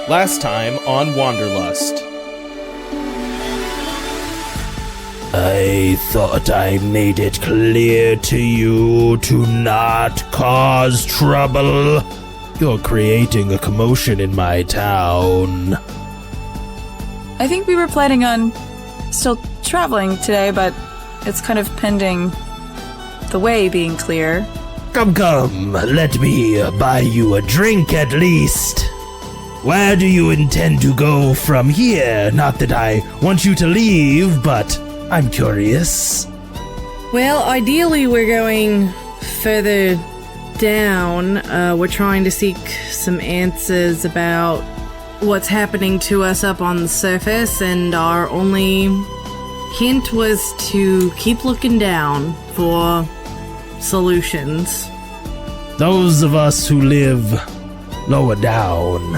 Last time on Wanderlust. I thought I made it clear to you to not cause trouble. You're creating a commotion in my town. I think we were planning on still traveling today, but it's kind of pending the way being clear. Come, let me buy you a drink at least. Where do you intend to go from here? Not that I want you to leave, but I'm curious. Well, ideally we're going further down. We're trying to seek some answers about what's happening to us up on the surface, and our only hint was to keep looking down for solutions. Those of us who live lower down,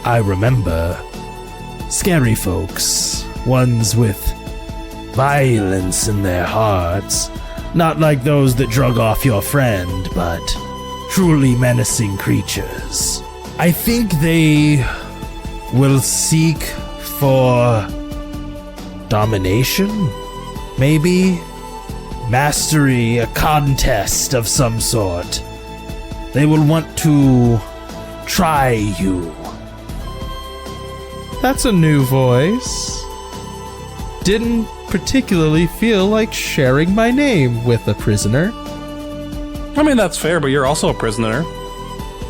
I remember scary folks, ones with violence in their hearts, not like those that drug off your friend, but truly menacing creatures. I think they will seek for domination, maybe? Mastery, a contest of some sort. They will want to try you. That's a new voice. Didn't particularly feel like sharing my name with a prisoner. I mean, that's fair, but you're also a prisoner.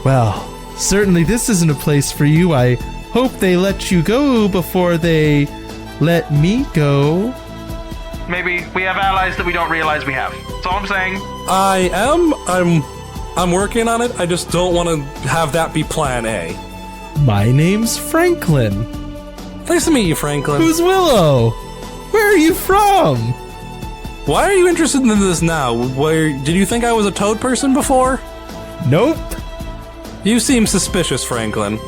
Well, certainly this isn't a place for you. I hope they let you go before they let me go. Maybe we have allies that we don't realize we have. That's all I'm saying. I'm working on it. I just don't want to have that be plan A. My name's Franklin. Nice to meet you, Franklin. Who's Willow? Where are you from? Why are you interested in this now? Did you think I was a toad person before? Nope. You seem suspicious, Franklin.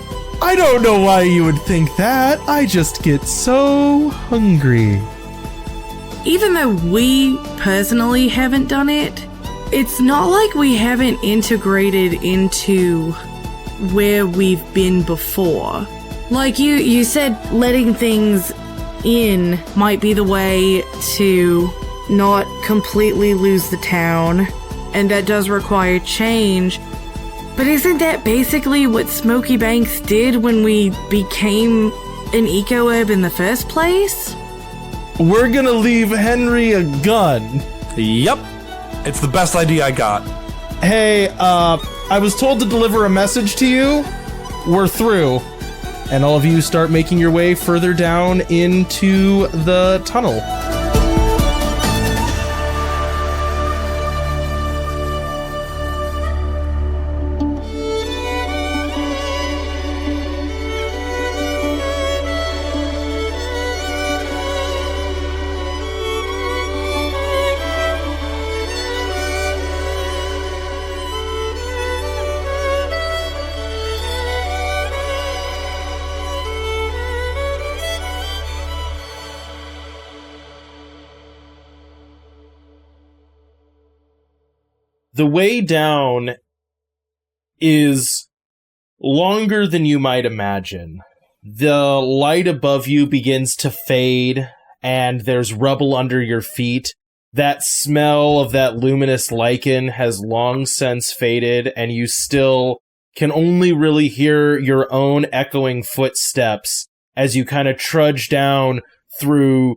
I don't know why you would think that. I just get so hungry. Even though we personally haven't done it, it's not like we haven't integrated into where we've been before. Like you said, letting things in might be the way to not completely lose the town, and that does require change. But isn't that basically what Smoky Banks did when we became an eco-herb in the first place? We're gonna leave Henry a gun. Yep. It's the best idea I got. Hey, I was told to deliver a message to you. We're through. And all of you start making your way further down into the tunnel. The way down is longer than you might imagine. The light above you begins to fade, and there's rubble under your feet. That smell of that luminous lichen has long since faded, and you still can only really hear your own echoing footsteps as you kind of trudge down through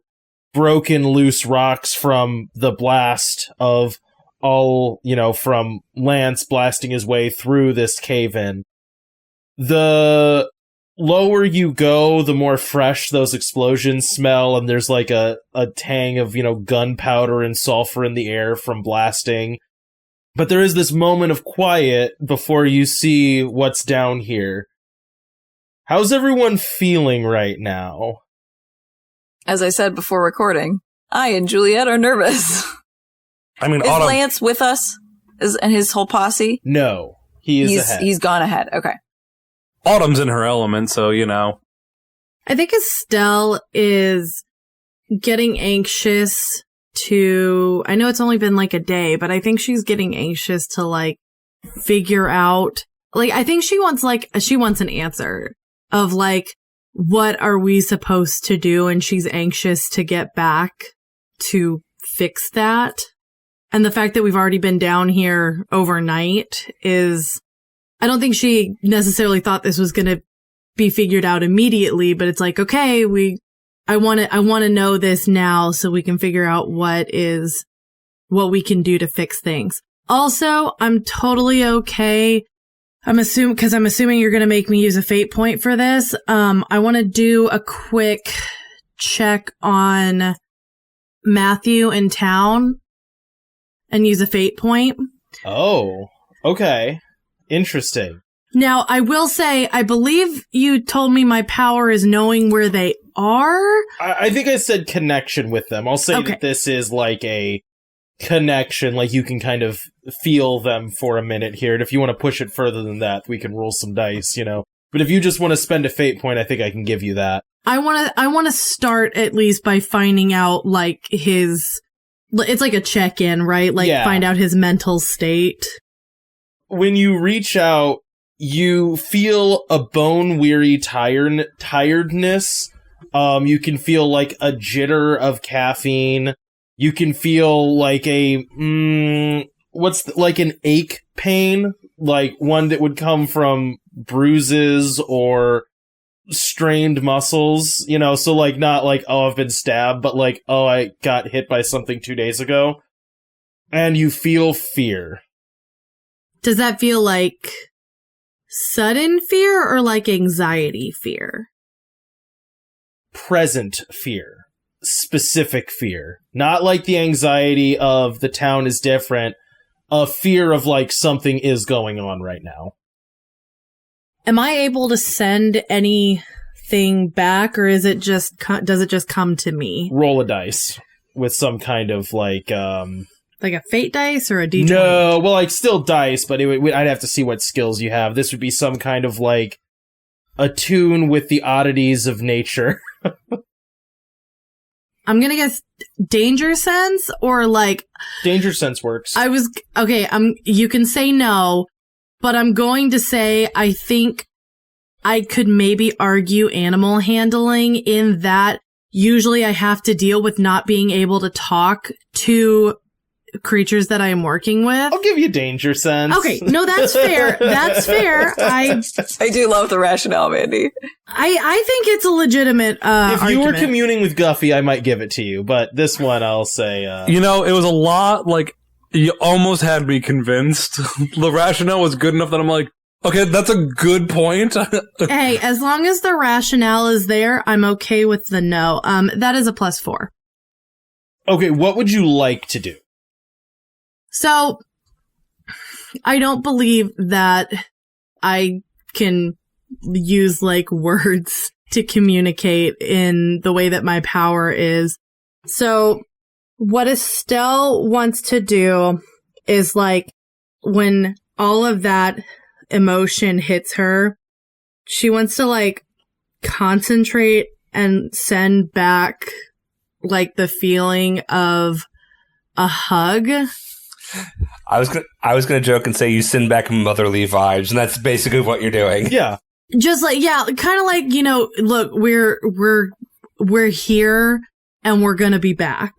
broken, loose rocks from the blast of all, from Lance blasting his way through this cave-in. The lower you go, the more fresh those explosions smell, and there's like a tang of, gunpowder and sulfur in the air from blasting. But there is this moment of quiet before you see what's down here. How's everyone feeling right now? As I said before recording, I and Juliet are nervous. I mean, is Autumn... Lance with us? And his whole posse? No, he's ahead. He's gone ahead. Okay. Autumn's in her element, so, I think Estelle is getting anxious to... I know it's only been like a day, but I think she's getting anxious to, figure out... I think she wants an answer. of like, what are we supposed to do? And she's anxious to get back to fix that. And the fact that we've already been down here overnight is, I don't think she necessarily thought this was going to be figured out immediately, but it's like, okay, I want to know this now so we can figure out what we can do to fix things. Also, I'm totally okay. I'm assuming you're going to make me use a fate point for this. I want to do a quick check on Matthew in town and use a fate point. Oh, okay. Interesting. Now, I will say, I believe you told me my power is knowing where they are. I think I said connection with them. I'll say that this is like a connection, like you can kind of feel them for a minute here. And if you want to push it further than that, we can roll some dice, you know. But if you just want to spend a fate point, I think I can give you that. I want to start at least by finding out like it's like a check-in, right? Like find out his mental state. When you reach out, you feel a bone-weary tiredness. You can feel like a jitter of caffeine. You can feel like an ache pain, like one that would come from bruises or strained muscles, you know, so like not like, oh, I've been stabbed, but like, oh, I got hit by something 2 days ago. And you feel fear. Does that feel like sudden fear or like anxiety fear? Present fear. Specific fear. Not like the anxiety of the town is different. A fear of like something is going on right now. Am I able to send anything back, or is it just does it just come to me? Roll a dice with some kind of like a fate dice or a D20? No, well, like still dice, but I'd have to see what skills you have. This would be some kind of like attune with the oddities of nature. I'm gonna guess danger sense or like danger sense works. You can say no, but I'm going to say I think I could maybe argue animal handling in that usually I have to deal with not being able to talk to creatures that I am working with. I'll give you danger sense. Okay, no, that's fair. That's fair. I do love the rationale, Mandy. I think it's a legitimate if you were argument. communing with Guffy, I might give it to you, but this one I'll say... You know, it was a lot, like, you almost had me convinced. The rationale was good enough that I'm like, okay, that's a good point. Hey, as long as the rationale is there, I'm okay with the no. That is a +4. Okay, what would you like to do? So, I don't believe that I can use, like, words to communicate in the way that my power is. So, what Estelle wants to do is, like, when all of that emotion hits her, she wants to, like, concentrate and send back, like, the feeling of a hug. I was gonna joke and say you send back motherly vibes, and that's basically what you're doing. Yeah. Just like, yeah, kind of like, you know, look, we're here and we're gonna be back.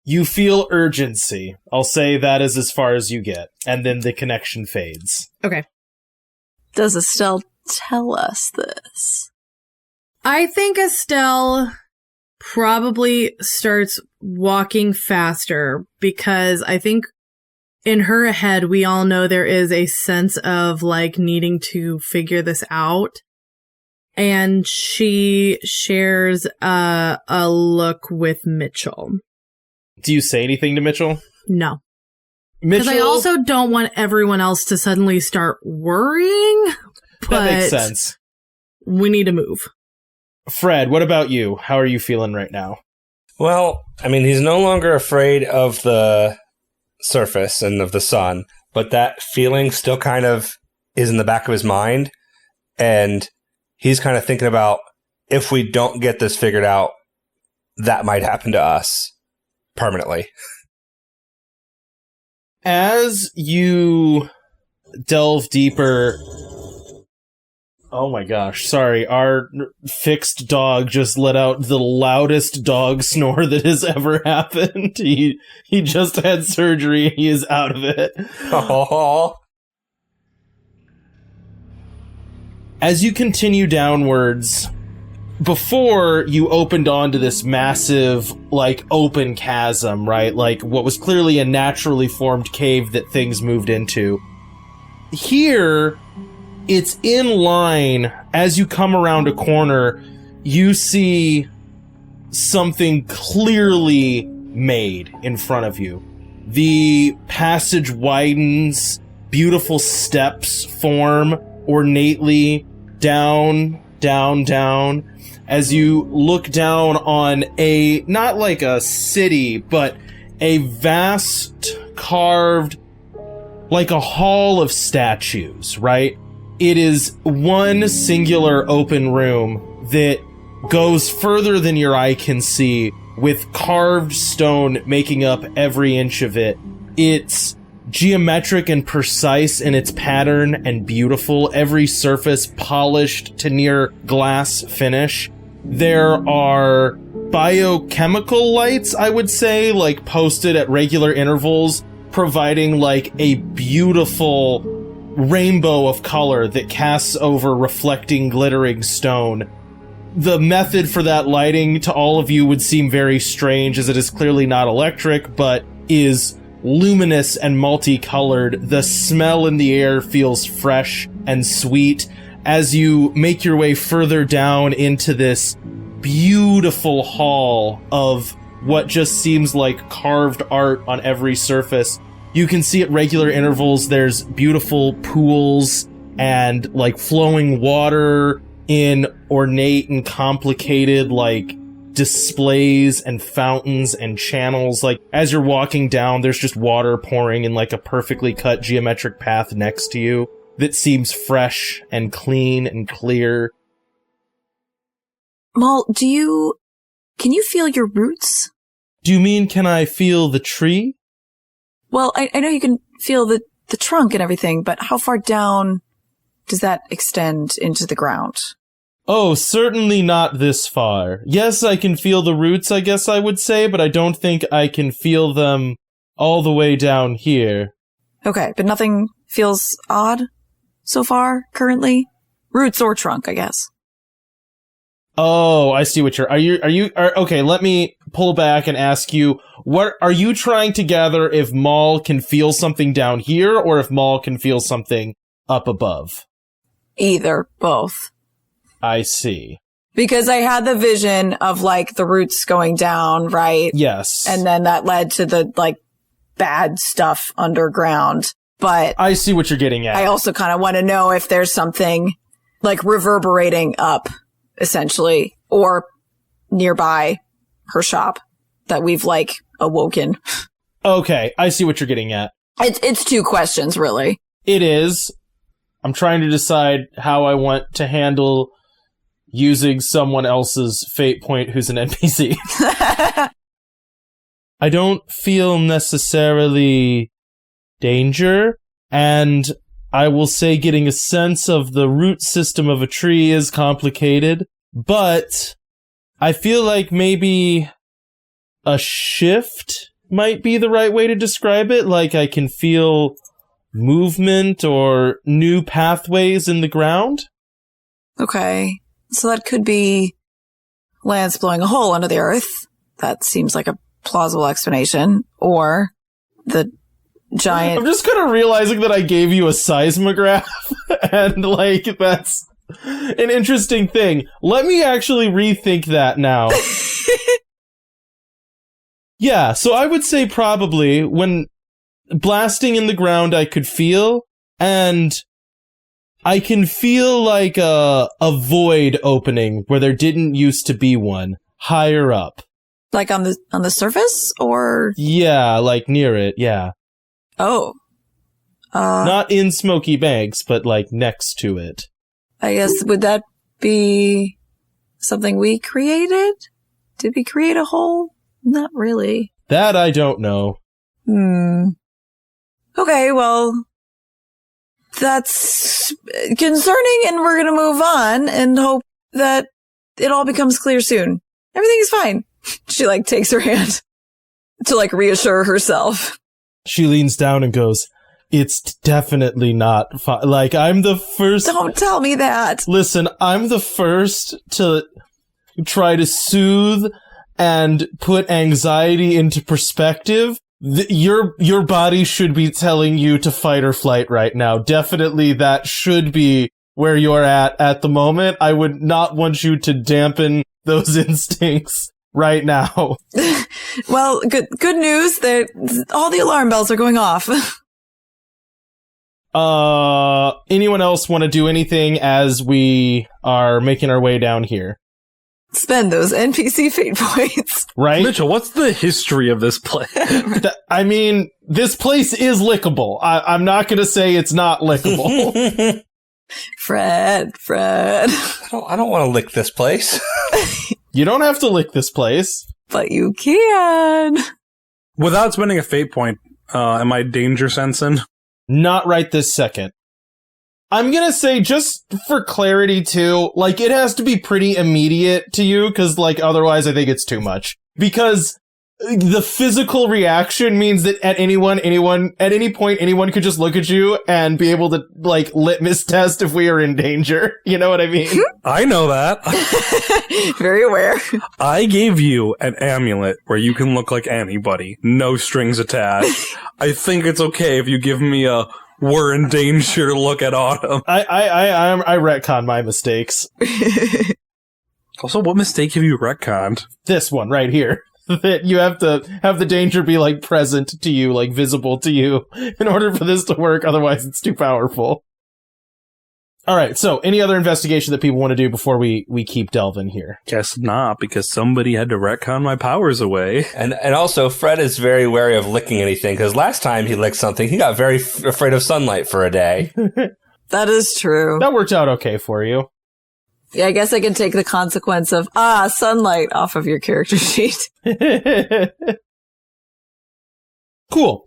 You feel urgency. I'll say that is as far as you get. And then the connection fades. Okay. Does Estelle tell us this? I think Estelle probably starts walking faster because I think in her head, we all know there is a sense of like needing to figure this out. And she shares a look with Mitchell. Do you say anything to Mitchell? No. Mitchell, Because I also don't want everyone else to suddenly start worrying. But that makes sense. We need to move. Fred, what about you? How are you feeling right now? Well, I mean, he's no longer afraid of the surface and of the sun, but that feeling still kind of is in the back of his mind. And he's kind of thinking about if we don't get this figured out, that might happen to us permanently. As you delve deeper, Oh my gosh, sorry. Our fixed dog just let out the loudest dog snore that has ever happened. He just had surgery and he is out of it. Oh. As you continue downwards, before you opened onto this massive, like, open chasm, right? Like, what was clearly a naturally formed cave that things moved into. Here, it's in line. As you come around a corner, you see something clearly made in front of you. The passage widens, beautiful steps form ornately down, down, down. As you look down on a, not like a city, but a vast carved, like a hall of statues, right? It is one singular open room that goes further than your eye can see, with carved stone making up every inch of it. It's geometric and precise in its pattern and beautiful, every surface polished to near glass finish. There are biochemical lights, I would say, like posted at regular intervals, providing like a beautiful rainbow of color that casts over reflecting, glittering stone. The method for that lighting to all of you would seem very strange, as it is clearly not electric, but is luminous and multicolored. The smell in the air feels fresh and sweet as you make your way further down into this beautiful hall of what just seems like carved art on every surface. You can see at regular intervals there's beautiful pools and like flowing water in ornate and complicated like displays and fountains and channels. Like as you're walking down, there's just water pouring in like a perfectly cut geometric path next to you that seems fresh and clean and clear. Maul, can you feel your roots? Do you mean, can I feel the tree? Well, I know you can feel the trunk and everything, but how far down does that extend into the ground? Oh, certainly not this far. Yes, I can feel the roots, I guess I would say, but I don't think I can feel them all the way down here. Okay, but nothing feels odd so far, currently? Roots or trunk, I guess. Oh, I see what okay, let me pull back and ask you, what are you trying to gather, if Maul can feel something down here, or if Maul can feel something up above? Either, both. I see. Because I had the vision of, like, the roots going down, right? Yes. And then that led to the, like, bad stuff underground. But I see what you're getting at. I also kind of want to know if there's something, like, reverberating up, essentially, or nearby her shop that we've, like, awoken. Okay, I see what you're getting at. It's two questions, really. It is. I'm trying to decide how I want to handle using someone else's fate point who's an NPC. I don't feel necessarily danger, and I will say getting a sense of the root system of a tree is complicated, but I feel like maybe a shift might be the right way to describe it. Like I can feel movement or new pathways in the ground. Okay. So that could be lands blowing a hole under the earth. That seems like a plausible explanation. Or the giant... I'm just kind of realizing that I gave you a seismograph, and, like, that's an interesting thing. Let me actually rethink that now. Yeah, so I would say probably when blasting in the ground I could feel, and I can feel like a void opening where there didn't used to be one, higher up. Like on the surface, or? Yeah, like near it, yeah. Oh. Not in Smoky Banks, but like next to it. I guess, would that be something we created? Did we create a hole? Not really. That I don't know. Okay, well, That's concerning, and we're going to move on and hope that it all becomes clear soon. Everything is fine. She, takes her hand to, reassure herself. She leans down and goes, it's definitely not fine. I'm the first... Don't tell me that. Listen, I'm the first to try to soothe and put anxiety into perspective. Your body should be telling you to fight or flight right now. Definitely that should be where you're at the moment. I would not want you to dampen those instincts right now. Well, good news that all the alarm bells are going off. Anyone else want to do anything as we are making our way down here? Spend those NPC fate points. Right? Mitchell, what's the history of this place? I mean, this place is lickable. I'm not going to say it's not lickable. Fred. I don't want to lick this place. You don't have to lick this place. But you can. Without spending a fate point, am I danger sensing? Not right this second. I'm gonna say, just for clarity too, it has to be pretty immediate to you, because, otherwise I think it's too much. Because the physical reaction means that at any point, anyone could just look at you and be able to, litmus test if we are in danger. You know what I mean? I know that. Very aware. I gave you an amulet where you can look like anybody. No strings attached. I think it's okay if you give me a we're in danger look at Autumn. I retcon my mistakes. Also, what mistake have you retconned? This one right here. That you have to have the danger be, present to you, visible to you, in order for this to work, otherwise it's too powerful. Alright, so, any other investigation that people want to do before we keep delving here? Guess not, because somebody had to retcon my powers away. And also, Fred is very wary of licking anything, because last time he licked something, he got very afraid of sunlight for a day. That is true. That worked out okay for you. Yeah, I guess I can take the consequence of, sunlight off of your character sheet. Cool.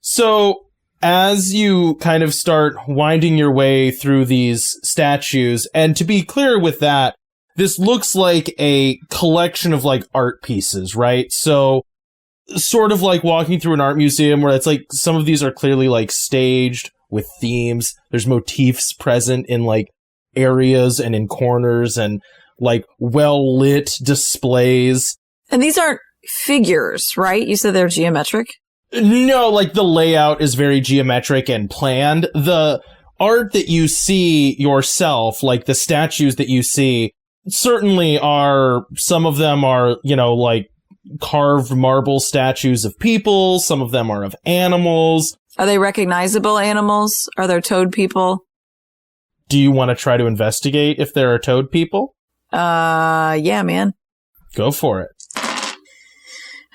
So, as you kind of start winding your way through these statues, and to be clear with that, this looks like a collection of, art pieces, right? So, sort of like walking through an art museum where it's some of these are clearly, staged with themes. There's motifs present in, areas and in corners and well-lit displays. And these aren't figures, right? You said they're geometric? No, the layout is very geometric and planned. The art that you see yourself, the statues that you see, certainly some of them are, carved marble statues of people. Some of them are of animals. Are they recognizable animals? Are there toad people? Do you want to try to investigate if there are toad people? Yeah, man. Go for it.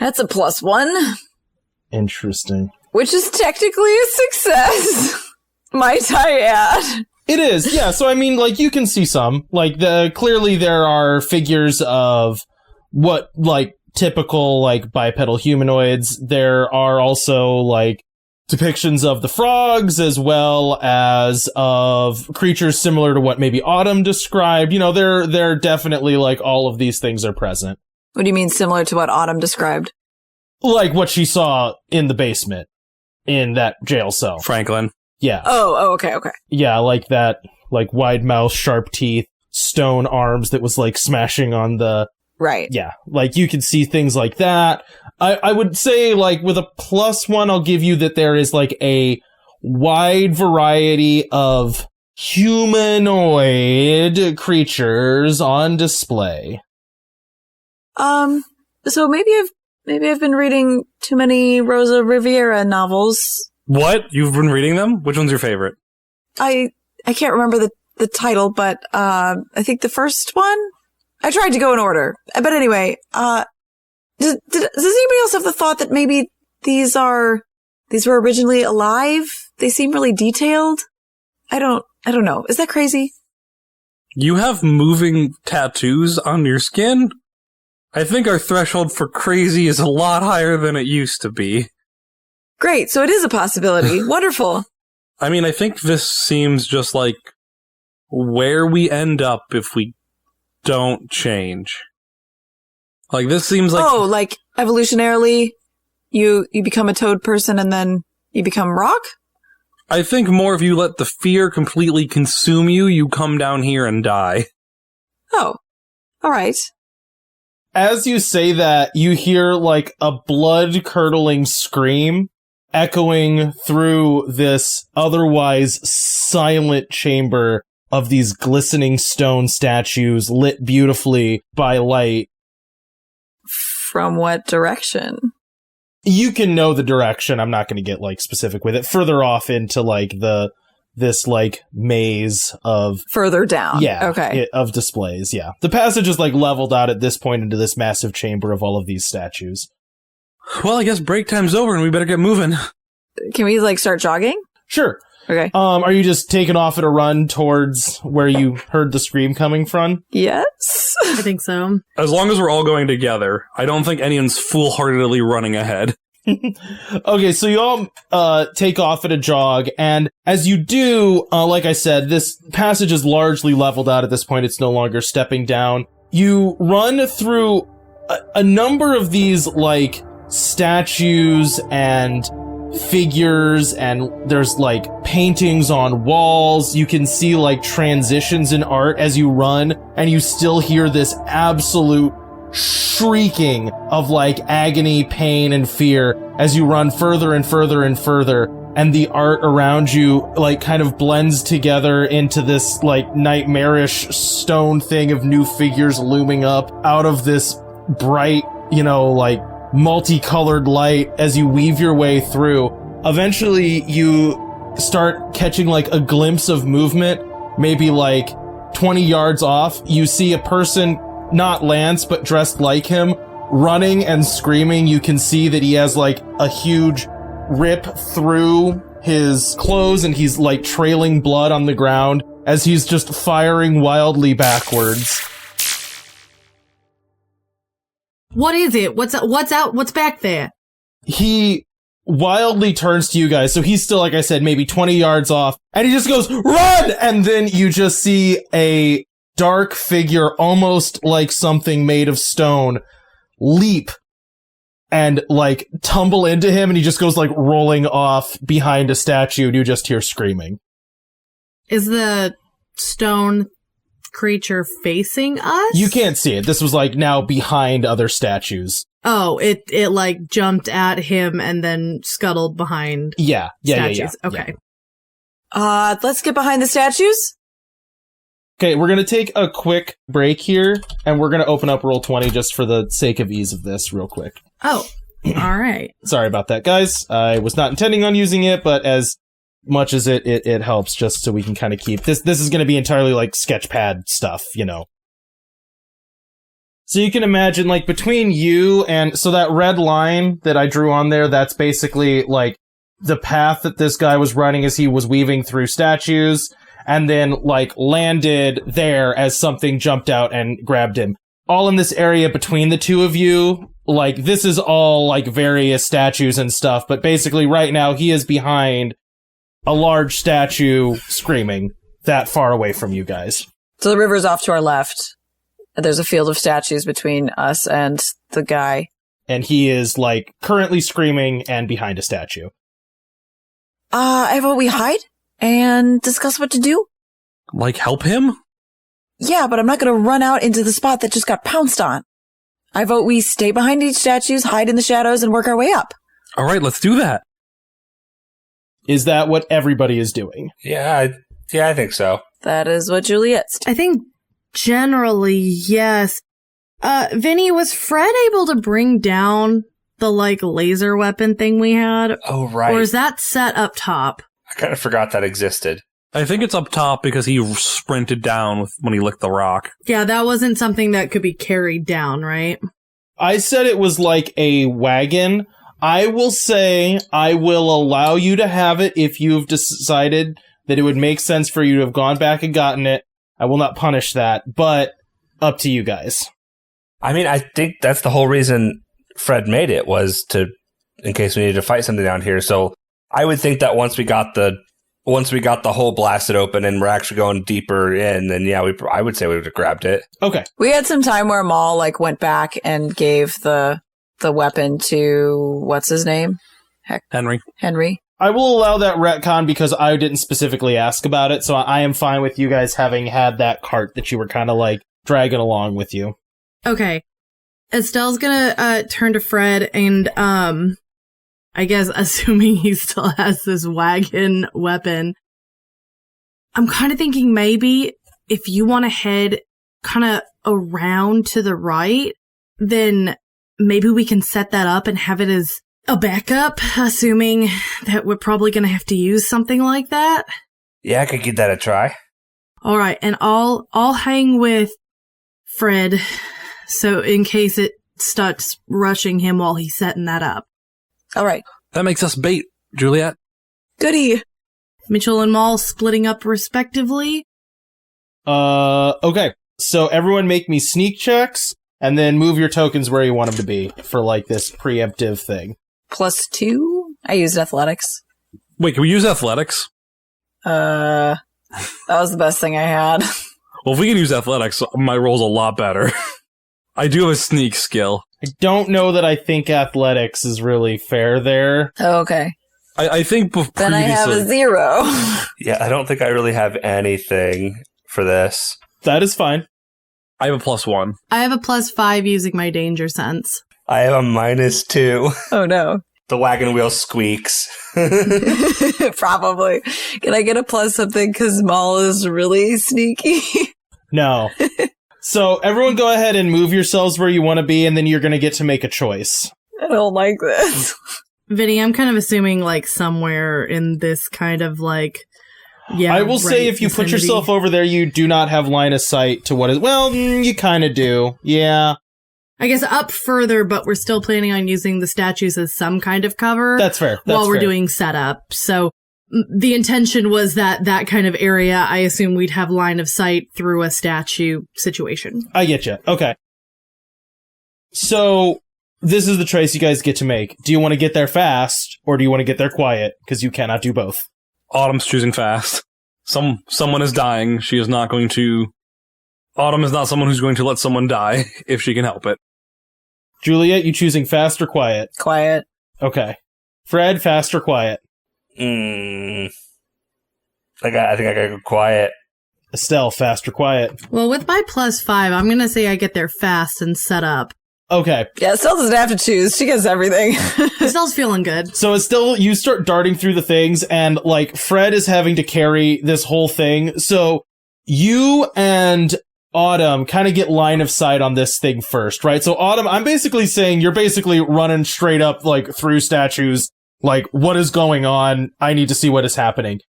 That's a +1. Interesting. Which is technically a success, might I add. It is, yeah. So, I mean, you can see some. Clearly there are figures of what, typical, bipedal humanoids. There are also, depictions of the frogs, as well as of creatures similar to what maybe Autumn described. They're definitely, all of these things are present. What do you mean similar to what Autumn described? What she saw in the basement, in that jail cell. Franklin. Yeah. Oh, okay. Yeah, that, wide mouth, sharp teeth, stone arms that was, smashing on the... Right. Yeah, you can see things like that. I would say, with a +1, I'll give you that there is, a wide variety of humanoid creatures on display. So maybe I've been reading too many Rosa Riviera novels. What? You've been reading them? Which one's your favorite? I can't remember the title, but I think the first one. I tried to go in order, but anyway, does anybody else have the thought that maybe these were originally alive? They seem really detailed. I don't know. Is that crazy? You have moving tattoos on your skin? I think our threshold for crazy is a lot higher than it used to be. Great, so it is a possibility. Wonderful. I mean, I think this seems just like where we end up if we don't change. Like, this seems like... Oh, like evolutionarily, you become a toad person and then you become rock? I think more if you let the fear completely consume you, you come down here and die. Oh, all right. As you say that, you hear like a blood-curdling scream echoing through this otherwise silent chamber of these glistening stone statues lit beautifully by light. From what direction? You can know the direction. I'm not going to get like specific with it. Further off into like this like maze of further down. Yeah. Okay. Of displays. Yeah. The passage is like leveled out at this point into this massive chamber of all of these statues. Well, I guess break time's over and we better get moving. Can we like start jogging? Sure. Okay. Are you just taking off at a run towards where you heard the scream coming from? Yes. I think so. As long as we're all going together, I don't think anyone's foolhardily running ahead. Okay, so you all take off at a jog, and as you do, like I said, this passage is largely leveled out at this point. It's no longer stepping down. You run through a number of these, like, statues and figures, and there's like paintings on walls. You can see like transitions in art as you run, and you still hear this absolute shrieking of like agony, pain, and fear as you run further and further and further, and the art around you like kind of blends together into this like nightmarish stone thing of new figures looming up out of this bright, like multicolored light as you weave your way through. Eventually, you start catching like a glimpse of movement, maybe like 20 yards off. You see a person, not Lance, but dressed like him, running and screaming. You can see that he has like a huge rip through his clothes and he's like trailing blood on the ground as he's just firing wildly backwards. What is it? What's out? What's back there? He wildly turns to you guys. So he's still, like I said, maybe 20 yards off, and he just goes, "Run!" And then you just see a dark figure, almost like something made of stone, leap and like tumble into him, and he just goes like rolling off behind a statue, and you just hear screaming. Is the stone creature facing us? You can't see it. This was like now behind other statues. Oh, it like jumped at him and then scuttled behind statues. Okay. Let's get behind the statues. Okay, we're gonna take a quick break here, and we're gonna open up Roll20 just for the sake of ease of this real quick. Oh, all right. Sorry about that, guys. I was not intending on using it, but as much as it helps, just so we can kind of keep this is going to be entirely like sketchpad stuff, So you can imagine like between you and so that red line that I drew on there, that's basically like the path that this guy was running as he was weaving through statues, and then like landed there as something jumped out and grabbed him. All in this area between the two of you, like this is all like various statues and stuff, but basically right now he is behind a large statue screaming that far away from you guys. So the river's off to our left. There's a field of statues between us and the guy. And he is, like, currently screaming and behind a statue. I vote we hide and discuss what to do. Like, help him? Yeah, but I'm not going to run out into the spot that just got pounced on. I vote we stay behind each statues, hide in the shadows, and work our way up. All right, let's do that. Is that what everybody is doing? Yeah, I think so. That is what Juliet's. I think generally, yes. Vinny, was Fred able to bring down the, like, laser weapon thing we had? Oh, right. Or is that set up top? I kind of forgot that existed. I think it's up top because he sprinted down when he licked the rock. Yeah, that wasn't something that could be carried down, right? I said it was like a wagon. I will say I will allow you to have it if you've decided that it would make sense for you to have gone back and gotten it. I will not punish that, but up to you guys. I mean, I think that's the whole reason Fred made it, was in case we needed to fight something down here. So I would think that once we got the once we got the hole blasted open and we're actually going deeper in, then yeah, I would say we would have grabbed it. Okay. We had some time where Maul like went back and gave the weapon to what's his name? Henry. I will allow that retcon because I didn't specifically ask about it, so I am fine with you guys having had that cart that you were kind of like dragging along with you. Okay. Estelle's gonna turn to Fred and I guess assuming he still has this wagon weapon, I'm kind of thinking maybe if you want to head kind of around to the right, then maybe we can set that up and have it as a backup, assuming that we're probably going to have to use something like that. Yeah, I could give that a try. All right, and I'll hang with Fred, so in case it starts rushing him while he's setting that up. All right. That makes us bait, Juliet. Goody. Mitchell and Maul splitting up respectively. Okay. So everyone make me sneak checks, and then move your tokens where you want them to be for, like, this preemptive thing. +2? I used athletics. Wait, can we use athletics? That was the best thing I had. Well, if we can use athletics, my roll's a lot better. I do have a sneak skill. I don't know that I think athletics is really fair there. Oh, okay. I think Then I have a 0. Yeah, I don't think I really have anything for this. That is fine. I have a +1. I have a +5 using my danger sense. I have a -2. Oh, no. The wagon wheel squeaks. Probably. Can I get a plus something because Maul is really sneaky? No. So everyone go ahead and move yourselves where you want to be, and then you're going to get to make a choice. I don't like this. Vinny, I'm kind of assuming like somewhere in this kind of like, yeah. I will say if you put yourself over there, you do not have line of sight to what is, well, you kind of do. Yeah. I guess up further, but we're still planning on using the statues as some kind of cover. That's fair. While we're doing setup. So the intention was that kind of area, I assume we'd have line of sight through a statue situation. I get you. Okay. So this is the choice you guys get to make. Do you want to get there fast, or do you want to get there quiet? Because you cannot do both. Autumn's choosing fast. Someone is dying. She is not going to... Autumn is not someone who's going to let someone die if she can help it. Juliet, you choosing fast or quiet? Quiet. Okay. Fred, fast or quiet? I think I gotta go quiet. Estelle, fast or quiet? Well, with my +5, I'm going to say I get there fast and set up. Okay. Yeah, Estelle doesn't have to choose. She gets everything. Estelle's feeling good. So Estelle, you start darting through the things, and, like, Fred is having to carry this whole thing. So you and Autumn kind of get line of sight on this thing first, right? So Autumn, I'm basically saying you're basically running straight up, like, through statues. Like, what is going on? I need to see what is happening.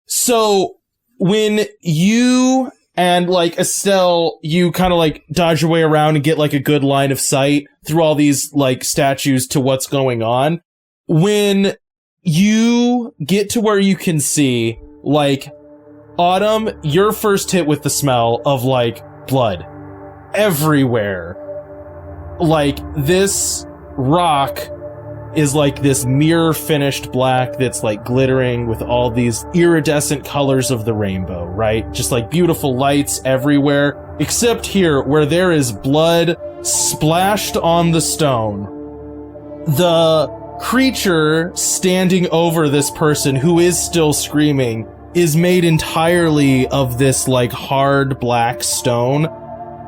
So when you and, like, Estelle, you kind of, like, dodge your way around and get, like, a good line of sight through all these, like, statues to what's going on. When you get to where you can see, like, Autumn, you're first hit with the smell of, like, blood everywhere. Like, this rock is like this mirror finished black that's like glittering with all these iridescent colors of the rainbow, right? Just like beautiful lights everywhere, except here where there is blood splashed on the stone. The creature standing over this person who is still screaming is made entirely of this like hard black stone.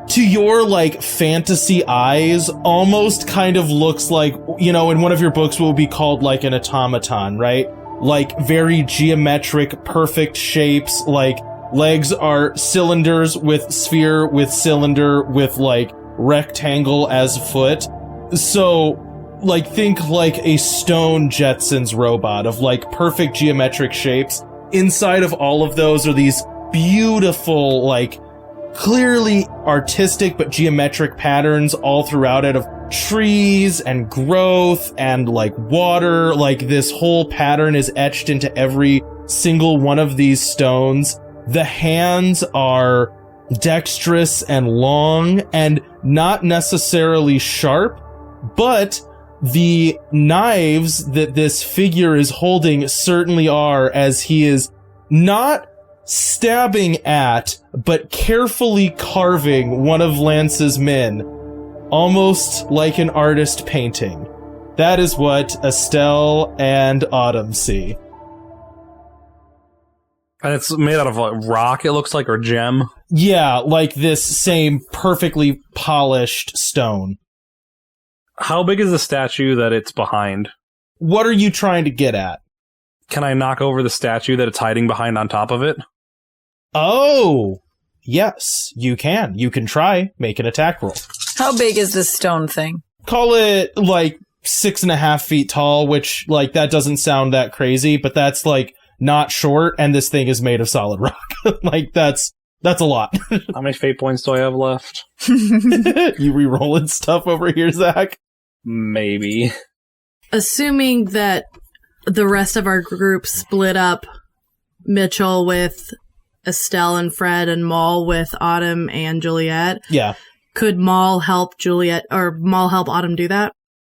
To your, like, fantasy eyes, almost kind of looks like, you know, in one of your books what would be called, like, an automaton, right? Like, very geometric, perfect shapes, like, legs are cylinders with sphere, with cylinder, with, like, rectangle as foot. So, like, think like a stone Jetsons robot of, like, perfect geometric shapes. Inside of all of those are these beautiful, like, clearly artistic but geometric patterns all throughout it of trees and growth and like water. Like this whole pattern is etched into every single one of these stones. The hands are dexterous and long and not necessarily sharp, but the knives that this figure is holding certainly are, as he is not stabbing at, but carefully carving one of Lance's men, almost like an artist painting. That is what Estelle and Autumn see. And it's made out of rock, it looks like, or gem. Yeah, like this same perfectly polished stone. How big is the statue that it's behind? What are you trying to get at? Can I knock over the statue that it's hiding behind on top of it? Oh, yes, you can. You can try. Make an attack roll. How big is this stone thing? Call it like 6.5 feet tall, which like that doesn't sound that crazy, but that's like not short, and this thing is made of solid rock. Like that's a lot. How many fate points do I have left? You re-rolling stuff over here, Zach? Maybe. Assuming that the rest of our group split up, Mitchell with Estelle and Fred, and Maul with Autumn and Juliet. Yeah. Could Maul help Juliet, or Maul help Autumn do that?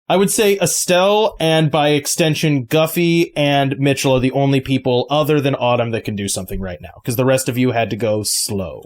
I would say Estelle, and by extension, Guffey and Mitchell are the only people other than Autumn that can do something right now, because the rest of you had to go slow.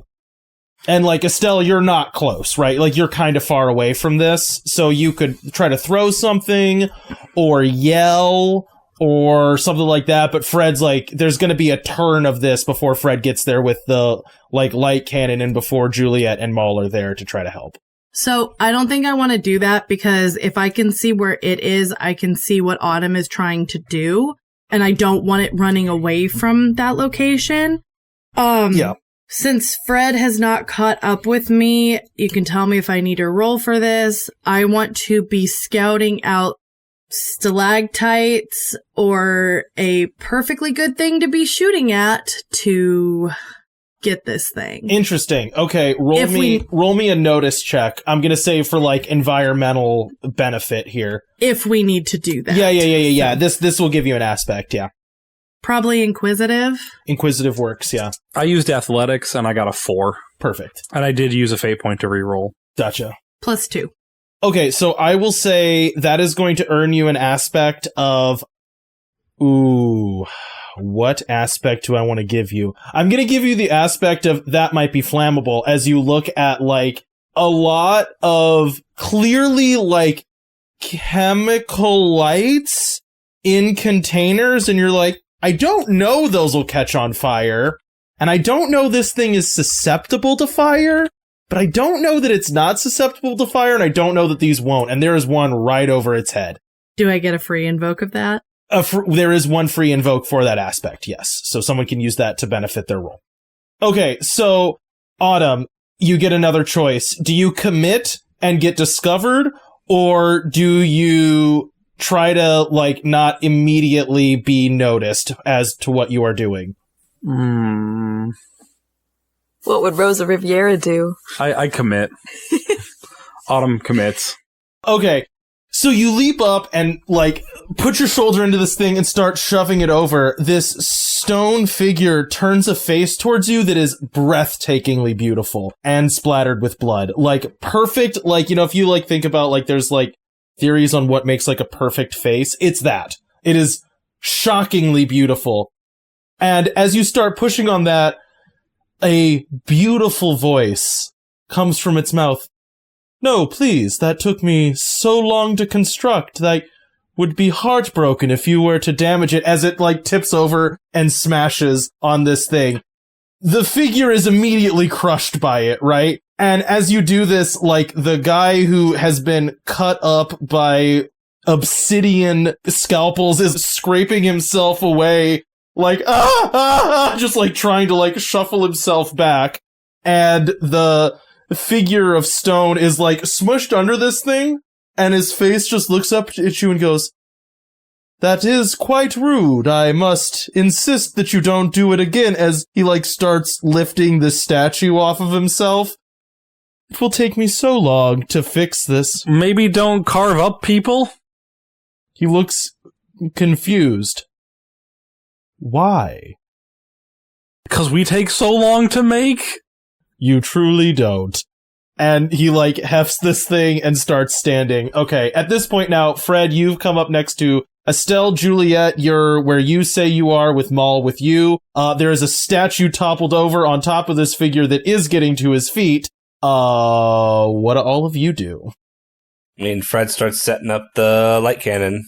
And, like, Estelle, you're not close, right? Like, you're kind of far away from this, so you could try to throw something, or yell, or something like that, but Fred's like, there's gonna be a turn of this before Fred gets there with the, like, light cannon, and before Juliet and Maul are there to try to help. So I don't think I want to do that, because if I can see where it is, I can see what Autumn is trying to do, and I don't want it running away from that location. Yeah. Since Fred has not caught up with me, you can tell me if I need to roll for this. I want to be scouting out stalactites or a perfectly good thing to be shooting at to get this thing. Interesting. Okay, roll me a notice check. I'm gonna say for like environmental benefit here. If we need to do that. Yeah. This will give you an aspect, yeah. Probably inquisitive. Inquisitive works, yeah. I used athletics and I got a 4. Perfect. And I did use a fate point to reroll. Gotcha. +2. Okay, so I will say that is going to earn you an aspect of... Ooh, what aspect do I want to give you? I'm going to give you the aspect of that might be flammable as you look at, like, a lot of clearly, like, chemical lights in containers, and you're like, I don't know those will catch on fire, and I don't know this thing is susceptible to fire, but I don't know that it's not susceptible to fire, and I don't know that these won't, and there is one right over its head. Do I get a free invoke of that? There is one free invoke for that aspect, yes. So someone can use that to benefit their roll. Okay, so, Autumn, you get another choice. Do you commit and get discovered, or do you try to, like, not immediately be noticed as to what you are doing? What would Rosa Riviera do? I commit. Autumn commits. Okay, so you leap up and, like, put your shoulder into this thing and start shoving it over. This stone figure turns a face towards you that is breathtakingly beautiful and splattered with blood. Like, perfect, like, you know, if you, like, think about, like, there's, like, theories on what makes, like, a perfect face, it's that. It is shockingly beautiful. And as you start pushing on that, a beautiful voice comes from its mouth. No, please, that took me so long to construct that I would be heartbroken if you were to damage it, as it, like, tips over and smashes on this thing. The figure is immediately crushed by it, right? And as you do this, like, the guy who has been cut up by obsidian scalpels is scraping himself away, like, just, like, trying to, like, shuffle himself back. And the figure of stone is, like, smushed under this thing, and his face just looks up at you and goes, "That is quite rude. I must insist that you don't do it again," as he, like, starts lifting the statue off of himself. It will take me so long to fix this. Maybe don't carve up people? He looks confused. Why? Because we take so long to make? You truly don't. And he, like, hefts this thing and starts standing. Okay, at this point now, Fred, you've come up next to Estelle, Juliet, you're where you say you are with Maul with you. There is a statue toppled over on top of this figure that is getting to his feet. What do all of you do? I mean, Fred starts setting up the light cannon.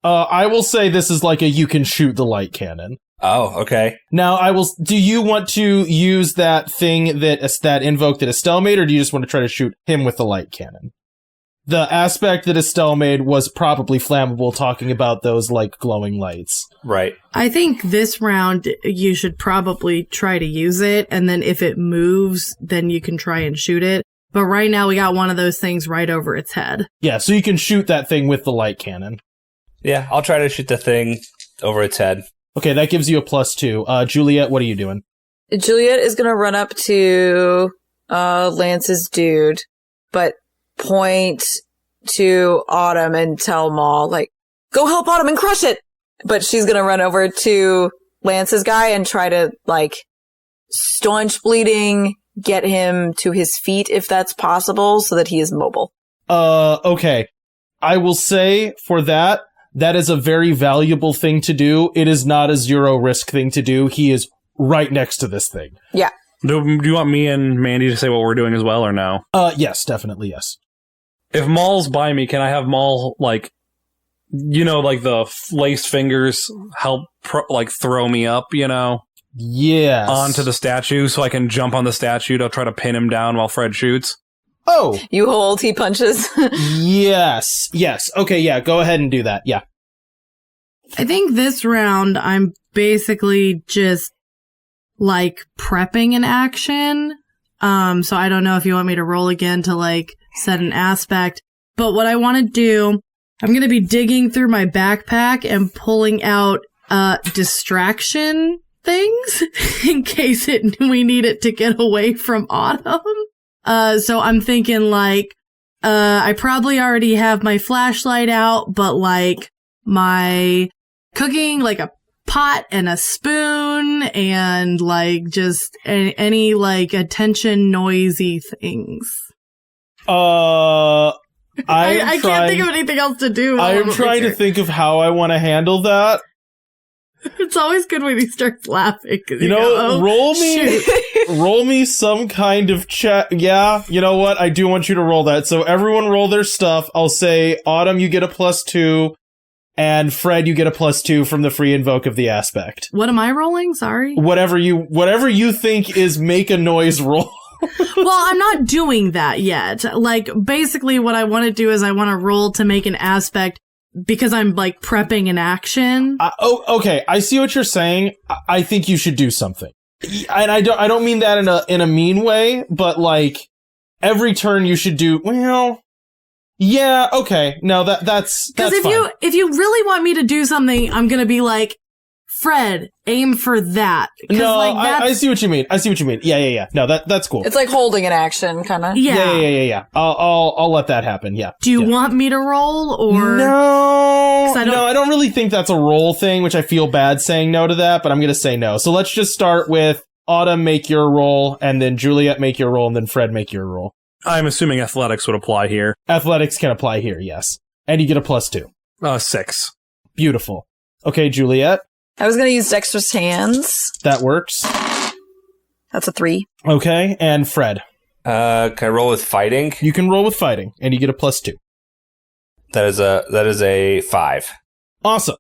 I will say this is like a you can shoot the light cannon. Oh, okay. Now, do you want to use that thing that invoke that Estelle made, or do you just want to try to shoot him with the light cannon? The aspect that Estelle made was probably flammable, talking about those, like, glowing lights. Right. I think this round you should probably try to use it, and then if it moves, then you can try and shoot it. But right now we got one of those things right over its head. Yeah, so you can shoot that thing with the light cannon. Yeah, I'll try to shoot the thing over its head. Okay, that gives you a +2. Juliet, what are you doing? Juliet is going to run up to Lance's dude, but point to Autumn and tell Maul, like, go help Autumn and crush it! But she's going to run over to Lance's guy and try to, like, staunch bleeding, get him to his feet if that's possible, so that he is mobile. Okay. I will say, for that is a very valuable thing to do. It is not a zero risk thing to do. He is right next to this thing. Yeah. Do you want me and Mandy to say what we're doing as well, or no? Yes, definitely, yes. If Maul's by me, can I have Maul, like, like the lace fingers help, throw me up, Yes. onto the statue so I can jump on the statue to try to pin him down while Fred shoots? Oh! You hold, he punches. Yes. Okay, yeah, go ahead and do that, yeah. I think this round I'm basically just, like, prepping an action. So I don't know if you want me to roll again to, like, set an aspect. But what I want to do, I'm going to be digging through my backpack and pulling out distraction things in case we need it to get away from Autumn. So I'm thinking, like, I probably already have my flashlight out, but, like, my cooking, like a pot and a spoon and, like, just any like, attention noisy things. I can't think of anything else to do. I am trying to think of how I want to handle that. It's always good when he starts laughing. Roll me some kind of check. Yeah, you know what? I do want you to roll that. So everyone roll their stuff. I'll say, Autumn, you get a +2, and Fred, you get a +2 from the free invoke of the aspect. What am I rolling? Sorry? Whatever you think is make a noise roll. Well, I'm not doing that yet. Like, basically what I want to do is I want to roll to make an aspect because I'm, like, prepping an action. Okay. I see what you're saying. I think you should do something. And I don't mean that in a mean way, but, like, every turn you should do, well, yeah, okay. No, that's fine. Because if you really want me to do something, I'm gonna be like, Fred, aim for that. No, like, I see what you mean. Yeah. No, that's cool. It's like holding an action, kind of. Yeah. I'll let that happen. Yeah. Do you want me to roll or no? I don't really think that's a roll thing, which I feel bad saying no to that, but I'm gonna say no. So let's just start with Autumn, make your roll, and then Juliet, make your roll, and then Fred, make your roll. I'm assuming athletics would apply here. Athletics can apply here, yes, and you get a +2. 6. Beautiful. Okay, Juliet. I was going to use Dexterous Hands. That works. That's a 3. Okay, and Fred. Can I roll with fighting? You can roll with fighting, and you get a +2. That is a 5. Awesome.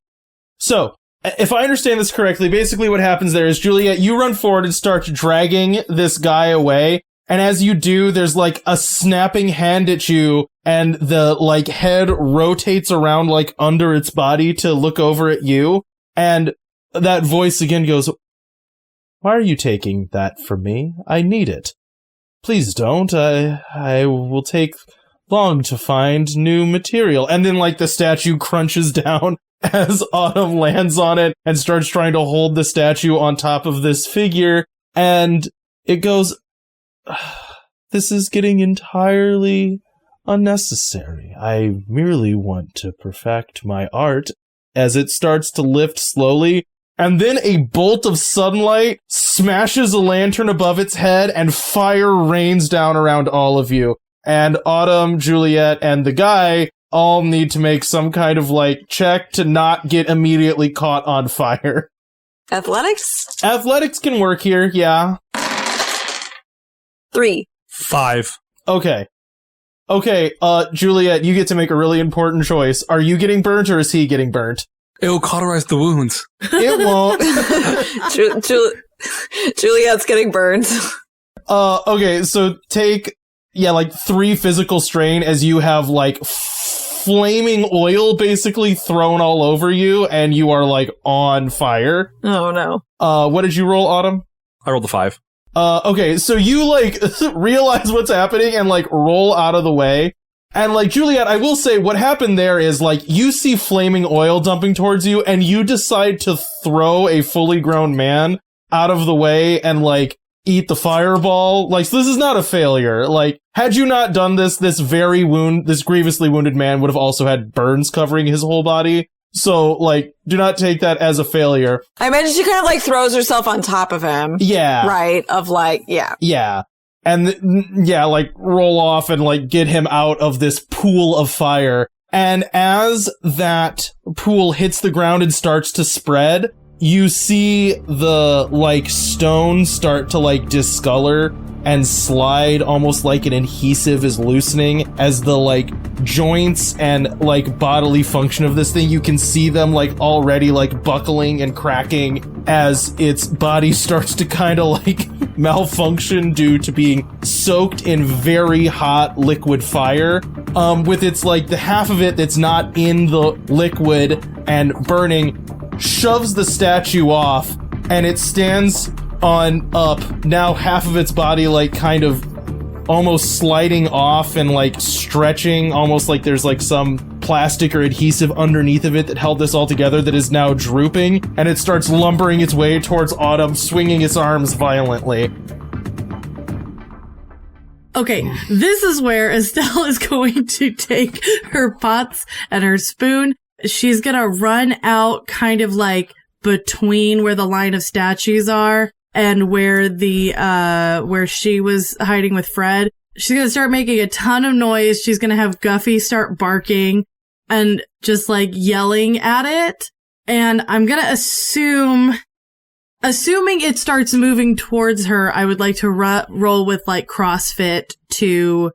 So, if I understand this correctly, basically what happens there is, Juliet, you run forward and start dragging this guy away, and as you do, there's like a snapping hand at you, and the like head rotates around like under its body to look over at you, and that voice again goes, "Why are you taking that from me? I need it. Please don't. I will take long to find new material." And then, like, the statue crunches down as Autumn lands on it and starts trying to hold the statue on top of this figure. And it goes, "This is getting entirely unnecessary. I merely want to perfect my art," as it starts to lift slowly. And then a bolt of sunlight smashes a lantern above its head, and fire rains down around all of you. And Autumn, Juliet, and the guy, all need to make some kind of, like, check to not get immediately caught on fire. Athletics? Athletics can work here, yeah. 3. 5. Okay, Juliet, you get to make a really important choice. Are you getting burnt or is he getting burnt? It'll cauterize the wounds. It won't. Juliet's getting burned. Okay, so take, 3 physical strain as you have, flaming oil basically thrown all over you, and you are, on fire. Oh, no. What did you roll, Autumn? I rolled a 5. Okay, so you, realize what's happening and, roll out of the way. And, Juliet, I will say what happened there is, you see flaming oil dumping towards you, and you decide to throw a fully grown man out of the way and, eat the fireball. So this is not a failure. Had you not done this, this grievously wounded man would have also had burns covering his whole body. So, do not take that as a failure. I imagine she kind of, throws herself on top of him. Yeah. Right? Yeah. Yeah. And, roll off and, get him out of this pool of fire. And as that pool hits the ground and starts to spread, you see the, stone start to, discolor and slide almost like an adhesive is loosening as the, joints and, bodily function of this thing. You can see them, already, buckling and cracking as its body starts to kind of, malfunction due to being soaked in very hot liquid fire. With its, the half of it that's not in the liquid and burning shoves the statue off, and it stands on up. Now half of its body, kind of almost sliding off and, stretching, almost like there's, some plastic or adhesive underneath of it that held this all together that is now drooping, and it starts lumbering its way towards Autumn, swinging its arms violently. Okay, this is where Estelle is going to take her pots and her spoon. She's gonna run out kind of between where the line of statues are and where where she was hiding with Fred. She's gonna start making a ton of noise. She's gonna have Guffy start barking and just yelling at it. And I'm gonna assuming it starts moving towards her, I would like to roll with CrossFit to,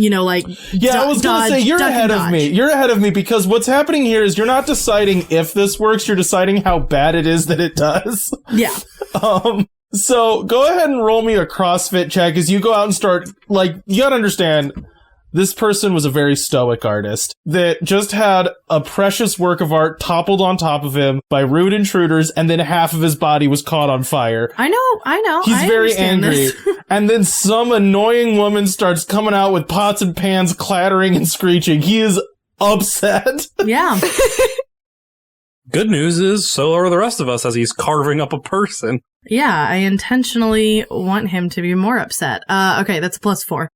I was gonna say, you're ahead of me. You're ahead of me because what's happening here is you're not deciding if this works, you're deciding how bad it is that it does. Yeah. So go ahead and roll me a CrossFit check as you go out and start, you gotta understand, this person was a very stoic artist that just had a precious work of art toppled on top of him by rude intruders, and then half of his body was caught on fire. I know. He's very angry. And then some annoying woman starts coming out with pots and pans clattering and screeching. He is upset. Yeah. Good news is, so are the rest of us as he's carving up a person. Yeah, I intentionally want him to be more upset. Okay, that's a +4.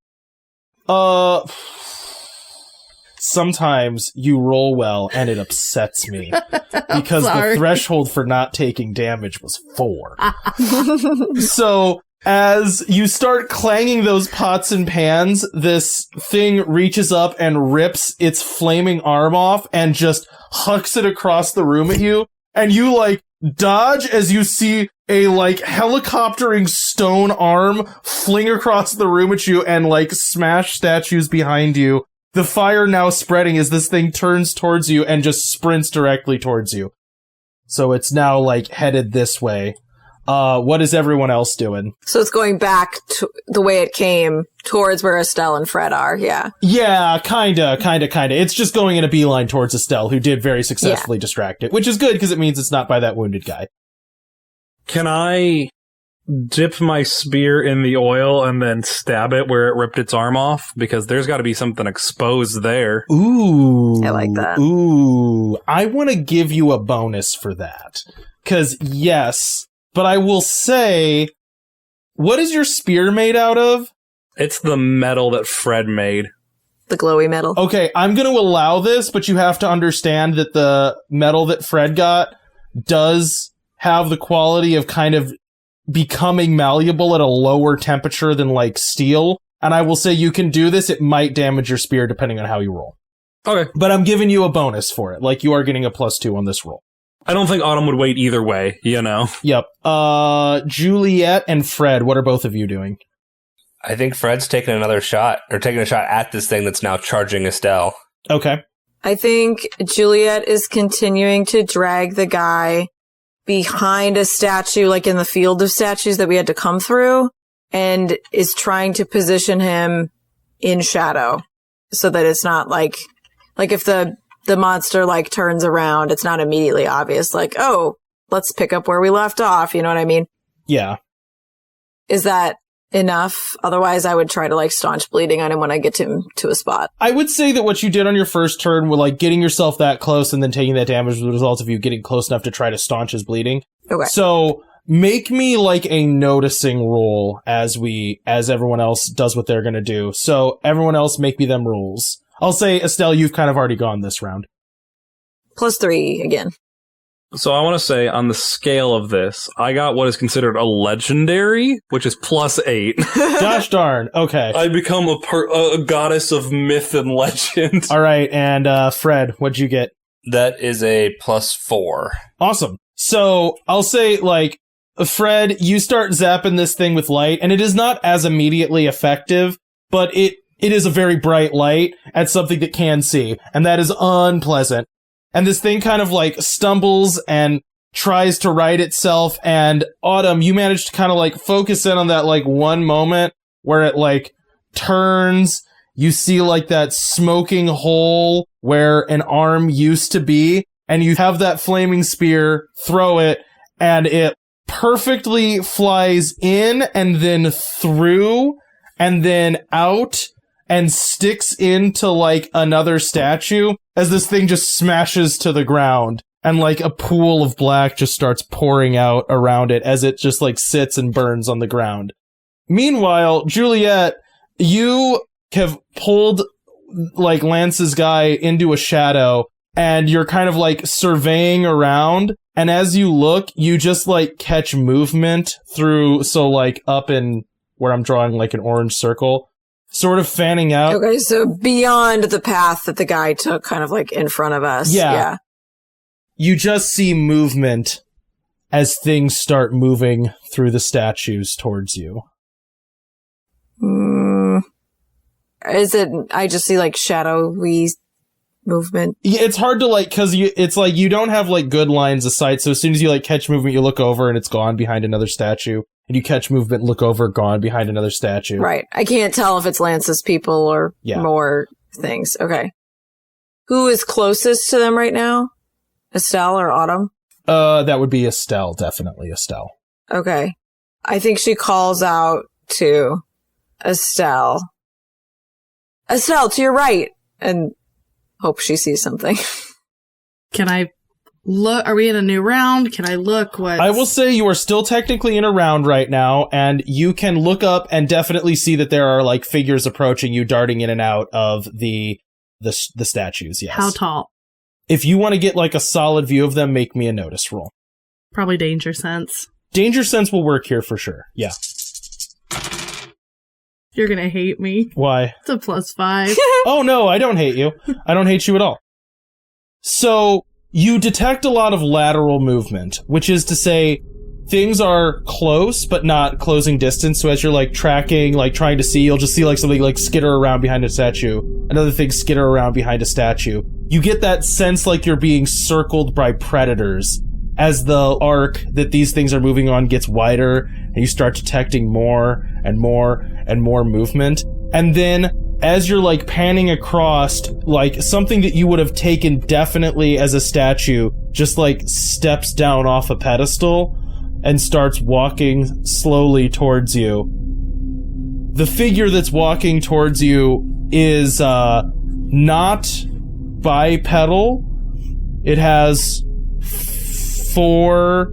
Sometimes you roll well and it upsets me because the threshold for not taking damage was 4. So as you start clanging those pots and pans, this thing reaches up and rips its flaming arm off and just hucks it across the room at you. And you dodge as you see a helicoptering stone arm fling across the room at you and smash statues behind you. The fire now spreading as this thing turns towards you and just sprints directly towards you. So it's now headed this way. What is everyone else doing? So it's going back to the way it came towards where Estelle and Fred are, yeah. Yeah, kinda. It's just going in a beeline towards Estelle, who did very successfully distract it, which is good because it means it's not by that wounded guy. Can I dip my spear in the oil and then stab it where it ripped its arm off? Because there's got to be something exposed there. Ooh. I like that. Ooh. I want to give you a bonus for that. Because, yes, but I will say, what is your spear made out of? It's the metal that Fred made. The glowy metal. Okay, I'm going to allow this, but you have to understand that the metal that Fred got does have the quality of kind of becoming malleable at a lower temperature than steel. And I will say you can do this. It might damage your spear depending on how you roll. Okay. But I'm giving you a bonus for it. Like, you are getting a +2 on this roll. I don't think Autumn would wait either way, you know? Yep. Juliet and Fred, what are both of you doing? I think Fred's taking another shot, or taking a shot at this thing that's now charging Estelle. Okay. I think Juliet is continuing to drag the guy behind a statue, like in the field of statues that we had to come through, and is trying to position him in shadow so that it's not like if the monster like turns around, it's not immediately obvious, like, oh, let's pick up where we left off. You know what I mean? Yeah. Is that enough? Otherwise, I would try to like staunch bleeding on him when I get him to a spot. I would say that what you did on your first turn with like getting yourself that close and then taking that damage was the result of you getting close enough to try to staunch his bleeding. Okay. So make me like a noticing roll as everyone else does what they're going to do. So everyone else make me them rules. I'll say, Estelle, you've kind of already gone this round. +3 again. So I want to say, on the scale of this, I got what is considered a legendary, which is +8. Gosh darn. Okay. I become a goddess of myth and legend. All right. And Fred, what'd you get? That is a +4. Awesome. So I'll say, like, Fred, you start zapping this thing with light, and it is not as immediately effective, but it is a very bright light at something that can see, and that is unpleasant. And this thing kind of like stumbles and tries to right itself. And Autumn, you managed to kind of like focus in on that like one moment where it like turns. You see like that smoking hole where an arm used to be. And you have that flaming spear, throw it, and it perfectly flies in and then through and then out and sticks into like another statue as this thing just smashes to the ground and like a pool of black just starts pouring out around it as it just like sits and burns on the ground. Meanwhile, Juliet, you have pulled like Lance's guy into a shadow and you're kind of like surveying around. And as you look, you just like catch movement through. So like up in where I'm drawing like an orange circle, sort of fanning out. Okay, so beyond the path that the guy took, kind of like in front of us. Yeah. You just see movement as things start moving through the statues towards you. Is it, I just see like shadowy movement? Yeah, it's hard to like, cause it's like you don't have like good lines of sight. So as soon as you like catch movement, you look over and it's gone behind another statue. And you catch movement, look over, gone behind another statue. Right. I can't tell if it's Lance's people or more things. Okay. Who is closest to them right now? Estelle or Autumn? That would be Estelle, definitely Estelle. Okay. I think she calls out to Estelle. Estelle, to your right! And hope she sees something. Can I look? Are we in a new round? Can I look? What? I will say you are still technically in a round right now, and you can look up and definitely see that there are like figures approaching you, darting in and out of the statues. Yes. How tall? If you want to get like a solid view of them, make me a notice roll. Probably danger sense. Danger sense will work here for sure. Yeah. You're gonna hate me. Why? It's a +5. Oh no, I don't hate you. I don't hate you at all. So you detect a lot of lateral movement, which is to say things are close, but not closing distance. So as you're like tracking, like trying to see, you'll just see like something like skitter around behind a statue. Another thing skitter around behind a statue. You get that sense like you're being circled by predators as the arc that these things are moving on gets wider and you start detecting more and more and more movement. And then as you're like panning across, like something that you would have taken definitely as a statue just like steps down off a pedestal and starts walking slowly towards you. The figure that's walking towards you is not bipedal. It has 4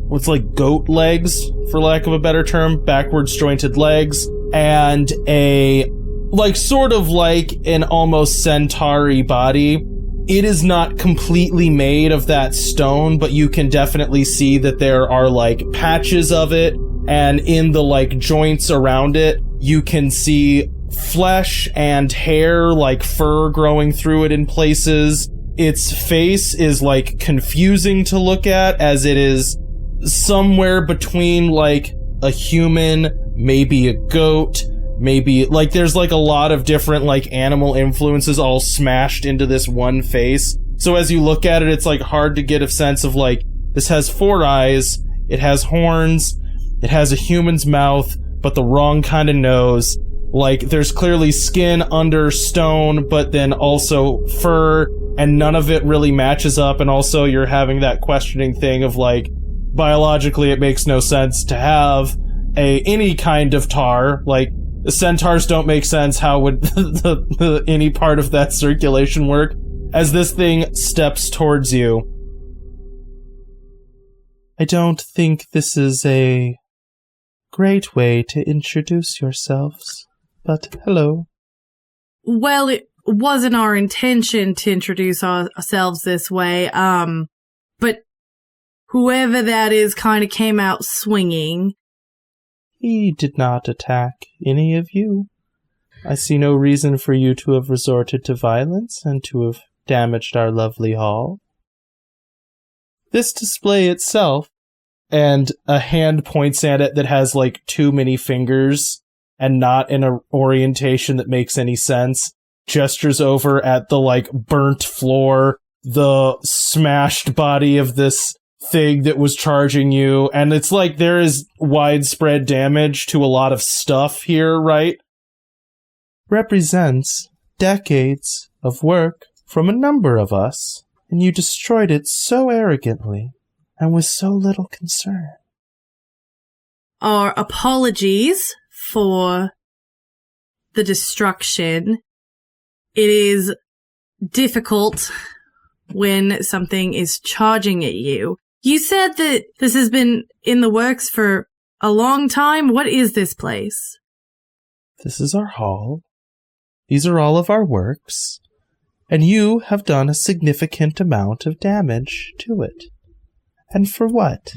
what's like goat legs, for lack of a better term, backwards jointed legs, and a like sort of like an almost centauri body. It is not completely made of that stone, but you can definitely see that there are like patches of it, and in the like joints around it, you can see flesh and hair, like fur growing through it in places. Its face is like confusing to look at, as it is somewhere between like a human, maybe a goat, maybe like there's like a lot of different like animal influences all smashed into this one face. So as you look at it, it's like hard to get a sense of like, this has 4 eyes, it has horns, it has a human's mouth, but the wrong kind of nose. Like, there's clearly skin under stone, but then also fur, and none of it really matches up, and also you're having that questioning thing of, like, biologically it makes no sense to have any kind of tar. Like, the centaurs don't make sense. How would any part of that circulation work? As this thing steps towards you. I don't think this is a great way to introduce yourselves. But hello. Well, it wasn't our intention to introduce ourselves this way, but whoever that is kind of came out swinging. He did not attack any of you. I see no reason for you to have resorted to violence and to have damaged our lovely hall. This display itself, and a hand points at it that has like too many fingers, and not in an orientation that makes any sense, gestures over at the, like, burnt floor, the smashed body of this thing that was charging you, and it's like there is widespread damage to a lot of stuff here, right? Represents decades of work from a number of us, and you destroyed it so arrogantly, and with so little concern. Our apologies for the destruction. It is difficult when something is charging at you. You said that this has been in the works for a long time. What is this place? This is our hall. These are all of our works. And you have done a significant amount of damage to it. And for what?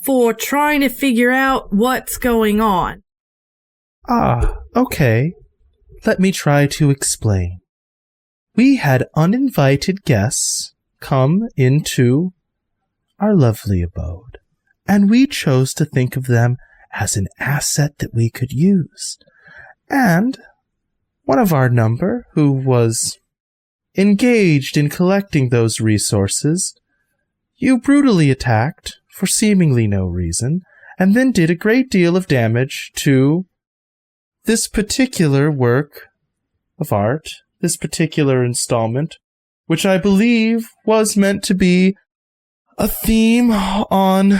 For trying to figure out what's going on. Ah, okay. Let me try to explain. We had uninvited guests come into our lovely abode, and we chose to think of them as an asset that we could use. And one of our number, who was engaged in collecting those resources, you brutally attacked for seemingly no reason, and then did a great deal of damage to this particular work of art, this particular installment, which I believe was meant to be a theme on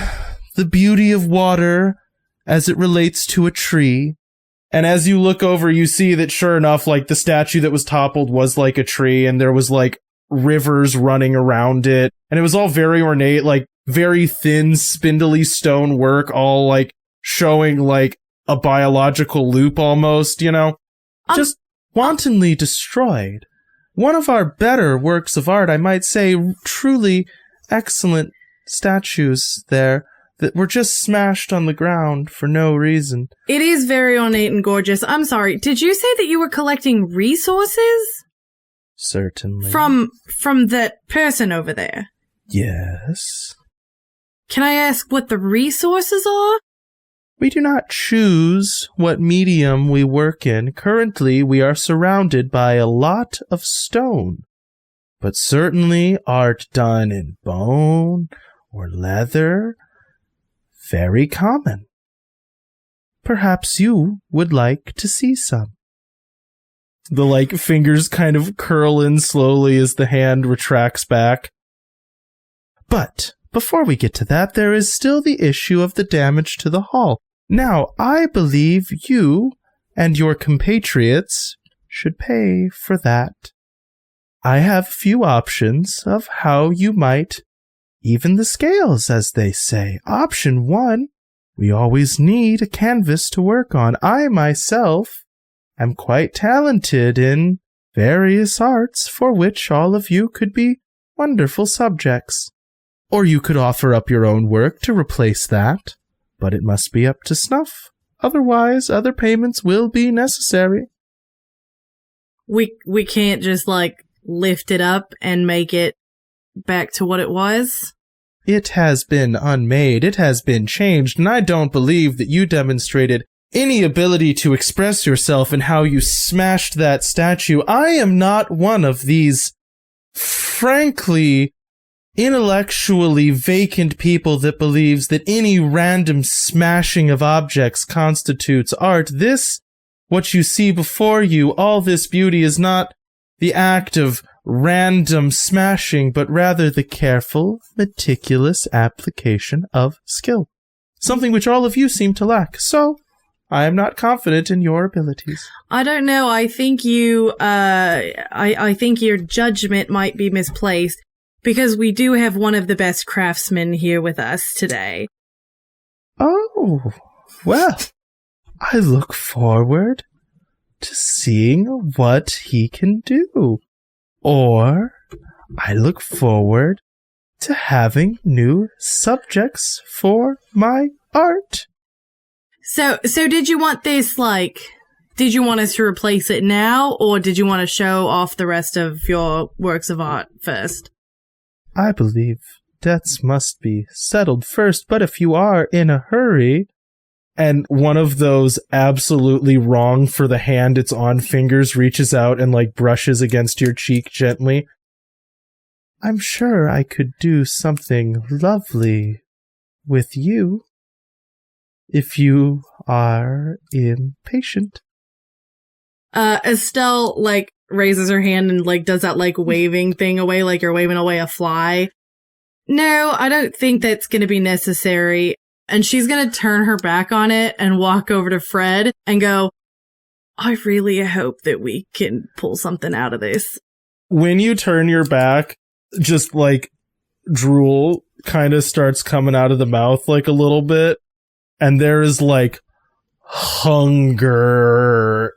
the beauty of water as it relates to a tree. And as you look over, you see that sure enough, like, the statue that was toppled was like a tree, and there was like rivers running around it, and it was all very ornate, like very thin, spindly stone work, all like showing like a biological loop almost, you know? Just wantonly destroyed. One of our better works of art, I might say, truly excellent statues there that were just smashed on the ground for no reason. It is very ornate and gorgeous. I'm sorry, did you say that you were collecting resources? Certainly. From that person over there? Yes. Can I ask what the resources are? We do not choose what medium we work in. Currently, we are surrounded by a lot of stone, but certainly art done in bone or leather, very common. Perhaps you would like to see some. The, like, fingers kind of curl in slowly as the hand retracts back. But before we get to that, there is still the issue of the damage to the hall. Now, I believe you and your compatriots should pay for that. I have a few options of how you might even the scales, as they say. Option 1, we always need a canvas to work on. I myself am quite talented in various arts for which all of you could be wonderful subjects. Or you could offer up your own work to replace that, but it must be up to snuff. Otherwise, other payments will be necessary. We can't just, like, lift it up and make it back to what it was? It has been unmade, it has been changed, and I don't believe that you demonstrated any ability to express yourself in how you smashed that statue. I am not one of these, frankly, intellectually vacant people that believes that any random smashing of objects constitutes art. This, what you see before you, all this beauty is not the act of random smashing, but rather the careful, meticulous application of skill. Something which all of you seem to lack. So, I am not confident in your abilities. I don't know. I think I think your judgment might be misplaced, because we do have one of the best craftsmen here with us today. Oh, well, I look forward to seeing what he can do. Or, I look forward to having new subjects for my art. So did you want this, like, did you want us to replace it now, or did you want to show off the rest of your works of art first? I believe debts must be settled first, but if you are in a hurry, and one of those absolutely wrong for the hand it's on fingers reaches out and, like, brushes against your cheek gently, I'm sure I could do something lovely with you. If you are impatient. Estelle, like, raises her hand and, like, does that, like, waving thing away, like you're waving away a fly. No, I don't think that's gonna be necessary. And she's gonna turn her back on it and walk over to Fred and go, I really hope that we can pull something out of this. When you turn your back, just, like, drool kind of starts coming out of the mouth, like, a little bit. And there is, like, hunger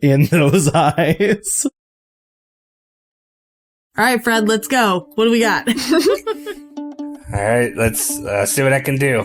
in those eyes. All right, Fred, let's go. What do we got? All right, let's see what I can do.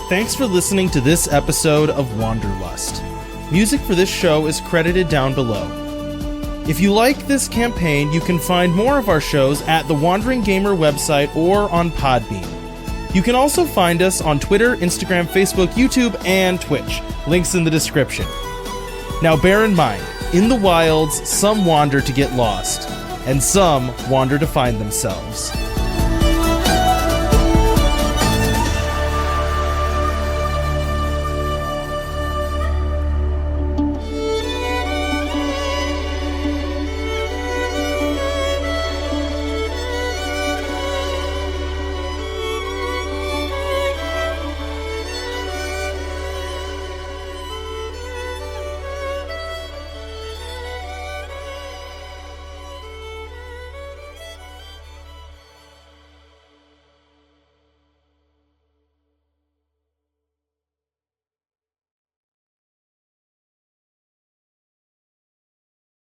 Thanks for listening to this episode of Wanderlust. Music for this show is credited down below. If you like this campaign, you can find more of our shows at the Wandering Gamer website or on Podbean. You can also find us on Twitter, Instagram, Facebook, YouTube, and Twitch. Links in the description. Now bear in mind, in the wilds, some wander to get lost, and some wander to find themselves.